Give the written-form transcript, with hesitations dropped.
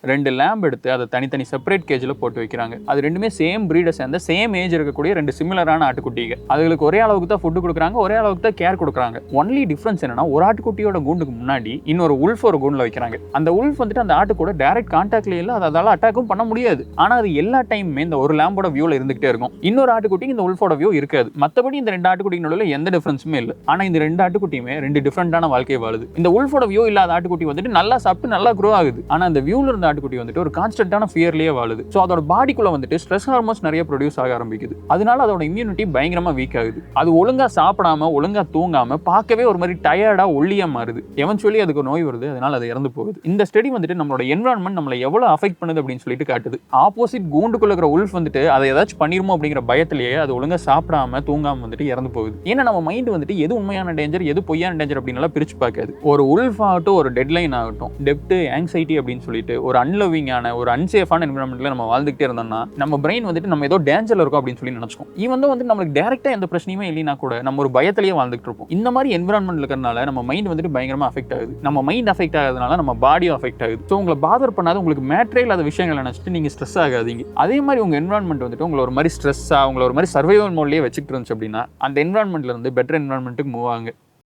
2 lamp எடுத்து அதை தனித்தனி செப்பரேட் கேஜில் போட்டு வைக்கிறாங்க. அது ரெண்டுமே சேம் பிரீடை சேர்ந்த சேம் ஏஜ் இருக்கக்கூடிய 2 சிமிலரான ஆட்டுக்குட்டிகள். அதுகளுக்கு ஒரே அளவுக்கு தான் ஃபுட்டு கொடுக்குறாங்க, ஒரே அளவுக்கு தான் கேர் கொடுக்குறாங்க. ஒன்லி டிஃபரன்ஸ் என்னன்னா, ஒரு ஆட்டுக்குட்டியோட கூண்டுக்கு முன்னாடி இன்னொரு உல்ஃப் ஒரு கூண்டில் வைக்கிறாங்க. அந்த உல்ஃப் வந்துட்டு அந்த ஆட்டு கூட டைரக்ட் கான்டாக்ட்ல இல்லை, அதால அட்டாக்கும் பண்ண முடியாது. ஆனால் அது எல்லா டைமுமே இந்த ஒரு லேம்போட வியூவில் இருந்துகிட்டே இருக்கும். இன்னொரு ஆட்டுக்குட்டிக்கு இந்த உல்ஃபோட வியூ இருக்காது. மற்றபடி இந்த 2 ஆட்டுக்குட்டி நடுவில் எந்த டிஃபரன்ஸுமே இல்லை. ஆனால் இந்த 2 ஆட்டுக்குட்டியுமே 2 டிஃபரெண்டான வாழ்க்கையை வாழுது. இந்த உல்ஃபோட வியூ இல்லாத ஆட்டுக்குட்டி வந்துட்டு நல்லா சாப்பிட்டு நல்லா க்ரோ ஆகுது. ஆனால் அந்த வியூல இருந்த ஆட்டுக்குட்டி வந்துட்டு ஒரு கான்ஸ்டன்டான ஃபியர்லேயே வாழுது. ஸோ அதோட பாடிக்குள்ள வந்துட்டு ஸ்ட்ரெஸ் ஹார்மோன்ஸ் நிறைய ப்ரொடியூஸ் ஆக ஆரம்பிக்குது. அதனால அதோட இம்யூனிட்டி பயங்கரமா வீக் ஆகுது. அது ஒழுங்கா சாப்பிடாம ஒழுங்கா தூங்காம பார்க்கவே ஒரு மாதிரி டயர்டா ஒல்லியா மாறுது. எவென்ச்சுவலி அதுக்கு நோய் வருது, அதனால அது இறந்து போகுது. இந்த ஸ்டடி வந்துட்டு நம்மளோட என்விரான்மெண்ட் நம்மளை எவ்வளவு அஃபெக்ட் பண்ணுது அப்படின்னு சொல்லிட்டு காட்டுது. ஆப்போசிட் கூண்டுக்குள்ள இருக்கிற உல்ஃப் வந்துட்டு அதை ஏதாச்சும் பண்ணிருமோ அப்படிங்கிற பயத்திலேயே அது ஒழுங்கா சாப்பிடாம தூங்காம வந்துட்டு இறந்து போகுது. ஏன்னா நம்ம மைண்ட் வந்துட்டு எது உண்மையான டேஞ்சர் எது பொய்யான டேஞ்சர் அப்படின்னு பிரிச்சு பார்க்காது. ஒரு உல்ஃப் ஆகட்டும், ஒரு டெட்லைன் ஆகட்டும், டெப்ட், ஆங்ஸைட்டி அப்படின்னு சொல்லிட்டு ஒரு அன்லவிங்கான ஒரு அன்சேஃபான என்விரான்மெண்ட்ல நம்ம வாழ்ந்துகிட்டே இருந்தோம்னா நம்ம பிரெயின் வந்துட்டு நம்ம ஏதோ டேஞ்சர்ல இருக்கும் அப்படின்னு சொல்லி நினைச்சுக்கும். ஈவன் வந்து நம்மளுக்கு டைரக்டா எந்த பிரச்சனையுமே இல்லைனா கூட நம்ம ஒரு பயத்திலேயே வாழ்ந்துட்டு இருப்போம். இந்த மாதிரி என்விரான்மெண்ட் இருக்கிறதுனால நம்ம மைண்ட் வந்துட்டு பயங்கரமா அஃபெக்ட் ஆகுது. நம்ம மைண்ட் அஃபெக்ட் ஆகுறதுனால நம்ம பாடியும் அஃபெக்ட் ஆகுது. ஸோ உங்களை பாதர் பண்ணாத, உங்களுக்கு மேட்ரே இல்லாத விஷயங்களை நினைச்சிட்டு நீங்க ஸ்ட்ரெஸ் ஆகாதீங்க. அதே மாதிரி உங்க என்விரான்மெண்ட் வந்துட்டு உங்களை ஒரு மாதிரி ஸ்ட்ரெஸ்ஸா, உங்களை ஒரு மாதிரி சர்வைவல் மோட்லயே வச்சுட்டு இருந்துச்சு அப்படின்னா அந்த என்விரான்மெண்ட்ல இருந்து பெட்டர் என்விரான்மெண்ட்டுக்கு மூவ் ஆகுங்க.